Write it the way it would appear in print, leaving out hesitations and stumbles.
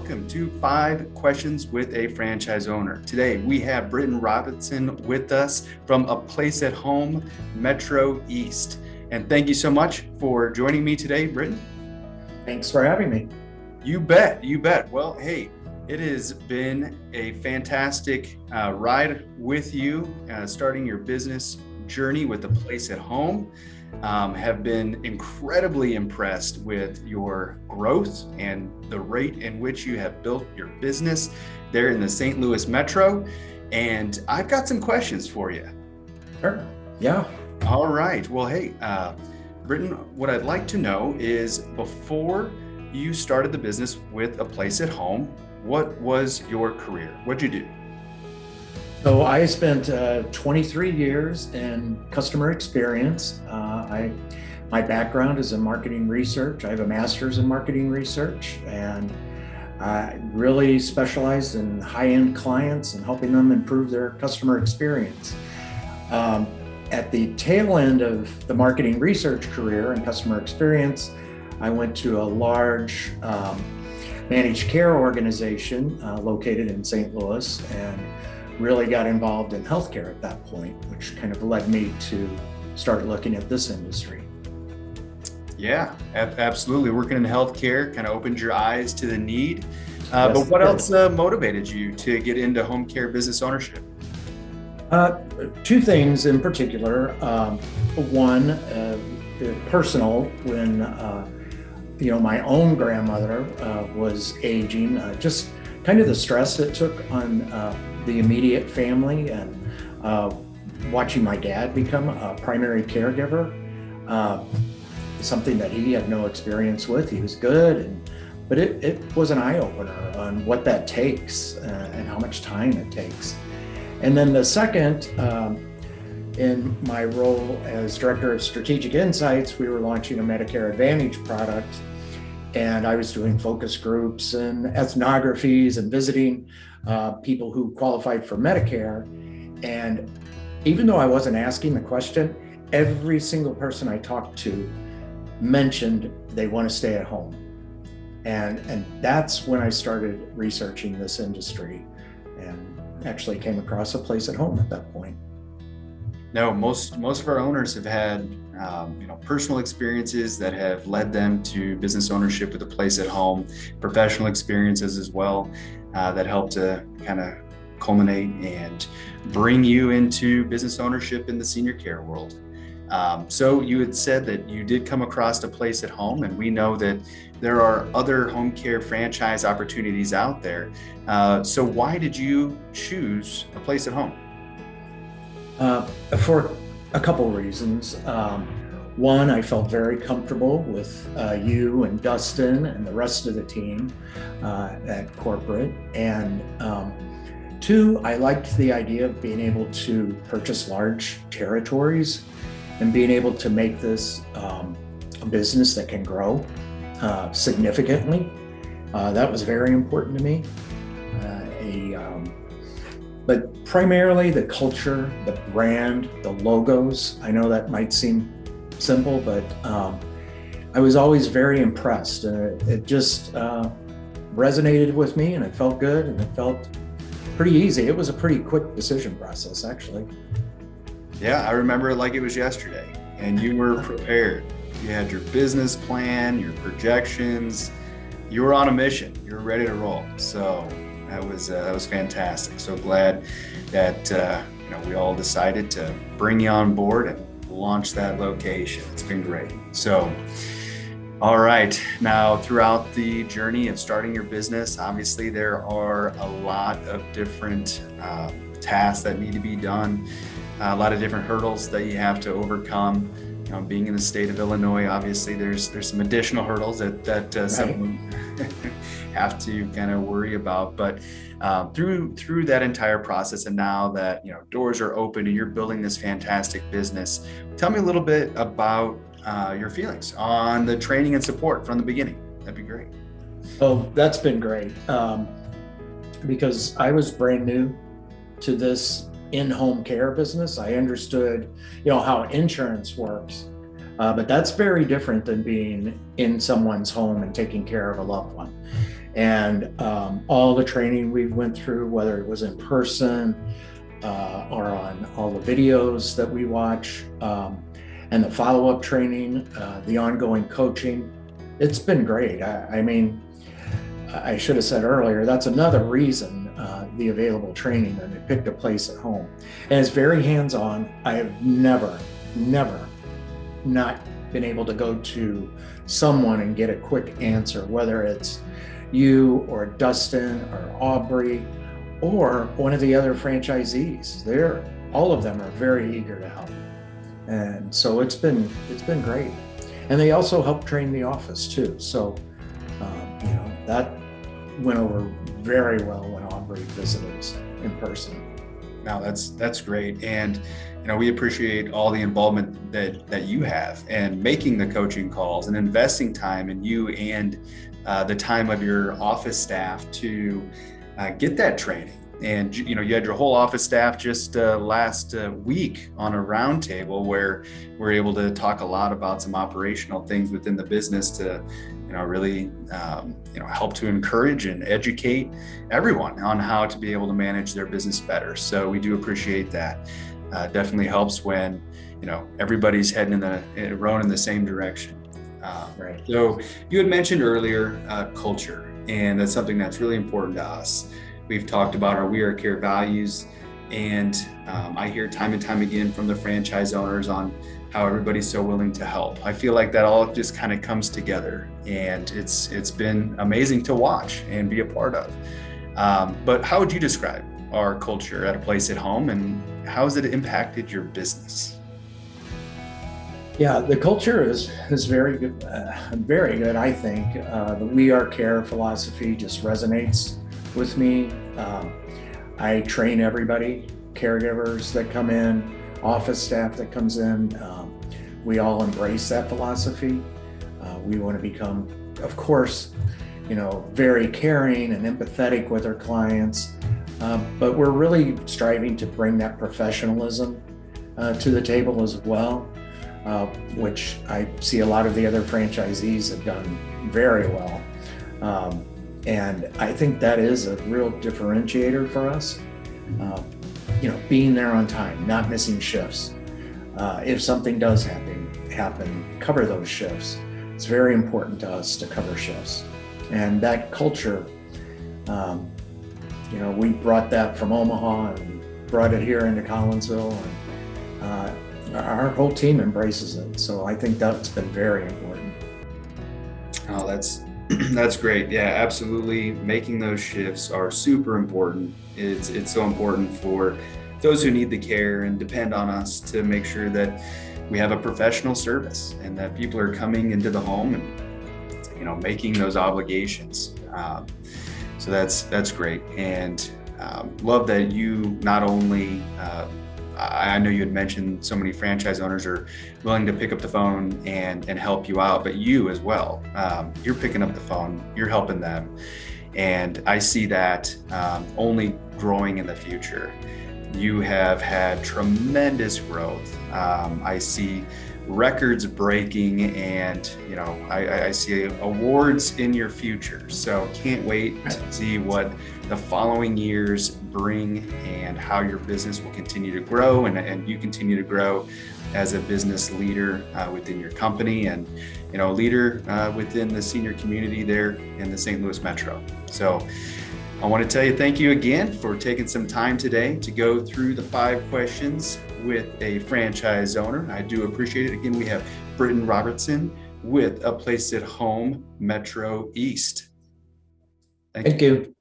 welcome to 5 Questions with a Franchise Owner. Today we have Britt Robertson with us from A Place at Home, Metro East. And thank you so much for joining me today, Britt. Thanks for having me. You bet. Well, hey, it has been a fantastic ride with you, starting your business journey with A Place at Home. Have been incredibly impressed with your growth and the rate in which you have built your business there in the St. Louis Metro. And I've got some questions for you. Sure. Yeah. All right. Well, hey, Britton, what I'd like to know is before you started the business with A Place at Home, what was your career? What'd you do? So I spent 23 years in customer experience. My background is in marketing research. I have a master's in marketing research, and I really specialized in high-end clients and helping them improve their customer experience. At the tail end of the marketing research career and customer experience, I went to a large managed care organization located in St. Louis and really got involved in healthcare at that point, which kind of led me to start looking at this industry. Yeah, absolutely. Working in healthcare kind of opened your eyes to the need. But what else motivated you to get into home care business ownership? 2 things in particular. One, personal, when my own grandmother was aging, just kind of the stress it took on the immediate family, and watching my dad become a primary caregiver, something that he had no experience with. He was good, but it was an eye-opener on what that takes and how much time it takes. And then the second, in my role as Director of Strategic Insights, we were launching a Medicare Advantage product, and I was doing focus groups and ethnographies and visiting people who qualified for Medicare. And even though I wasn't asking the question, every single person I talked to mentioned they want to stay at home. And that's when I started researching this industry and actually came across A Place at Home at that point. No, most of our owners have had personal experiences that have led them to business ownership with A Place at Home, professional experiences as well that help to kind of culminate and bring you into business ownership in the senior care world. So you had said that you did come across A Place at Home, and we know that there are other home care franchise opportunities out there. So why did you choose A Place at Home? For a couple reasons. One, I felt very comfortable with you and Dustin and the rest of the team at corporate. And 2, I liked the idea of being able to purchase large territories and being able to make this a business that can grow significantly. That was very important to me. But primarily the culture, the brand, the logos. I know that might seem simple, but I was always very impressed. It just resonated with me, and it felt good, and it felt pretty easy. It was a pretty quick decision process, actually. Yeah, I remember it like it was yesterday, and you were prepared. You had your business plan, your projections. You were on a mission. You were ready to roll. So that was fantastic. So glad that we all decided to bring you on board and launch that location. It's been great. So, all right. Now, throughout the journey of starting your business, obviously there are a lot of different tasks that need to be done, a lot of different hurdles that you have to overcome. Being in the state of Illinois, obviously there's some additional hurdles that some have to kind of worry about. But through that entire process, and now that doors are open and you're building this fantastic business, tell me a little bit about your feelings on the training and support from the beginning. That'd be great. Oh, that's been great, because I was brand new to this in-home care business. I understood, how insurance works, but that's very different than being in someone's home and taking care of a loved one. And all the training we went through, whether it was in person or on all the videos that we watch, and the follow-up training, the ongoing coaching, it's been great. I mean, I should have said earlier, that's another reason the available training, and they picked a place at home. And it's very hands-on. I have never not been able to go to someone and get a quick answer, whether it's you or Dustin or Aubrey or one of the other franchisees. All of them are very eager to help. And so it's been great. And they also help train the office too. So, that went over very well when Aubrey visited us in person. Now that's great. And, we appreciate all the involvement that you have and making the coaching calls and investing time in you and the time of your office staff to get that training. And, you had your whole office staff just last week on a roundtable where we're able to talk a lot about some operational things within the business to, really, help to encourage and educate everyone on how to be able to manage their business better. So we do appreciate that. Definitely helps when, everybody's heading rowing in the same direction. Right. So you had mentioned earlier culture, and that's something that's really important to us. We've talked about our We Are Care values, and I hear time and time again from the franchise owners on how everybody's so willing to help. I feel like that all just kind of comes together, and it's been amazing to watch and be a part of. But how would you describe our culture at A Place at Home, and how has it impacted your business? Yeah, the culture is very good. Very good, I think. The We Are Care philosophy just resonates with me. I train everybody, caregivers that come in, office staff that comes in. We all embrace that philosophy. We want to become, of course, very caring and empathetic with our clients, but we're really striving to bring that professionalism to the table as well, which I see a lot of the other franchisees have done very well. And I think that is a real differentiator for us. Being there on time, not missing shifts. If something does happen, cover those shifts. It's very important to us to cover shifts. And that culture, we brought that from Omaha and brought it here into Collinsville, and our whole team embraces it. So I think that's been very important. Oh, that's great. Yeah, absolutely. Making those shifts are super important. It's so important for those who need the care and depend on us to make sure that we have a professional service and that people are coming into the home and, making those obligations. So that's great. And love that you not only, I know you had mentioned so many franchise owners are willing to pick up the phone and help you out, but you as well. You're picking up the phone, you're helping them. And I see that only growing in the future. You have had tremendous growth. I see records breaking, and I see awards in your future. So can't wait to see what the following years bring and how your business will continue to grow and you continue to grow as a business leader within your company and leader within the senior community there in the St. Louis Metro. So I want to tell you thank you again for taking some time today to go through the 5 questions with a franchise owner. I do appreciate it. Again, we have Britt Robertson with A Place at Home Metro East. Thank you.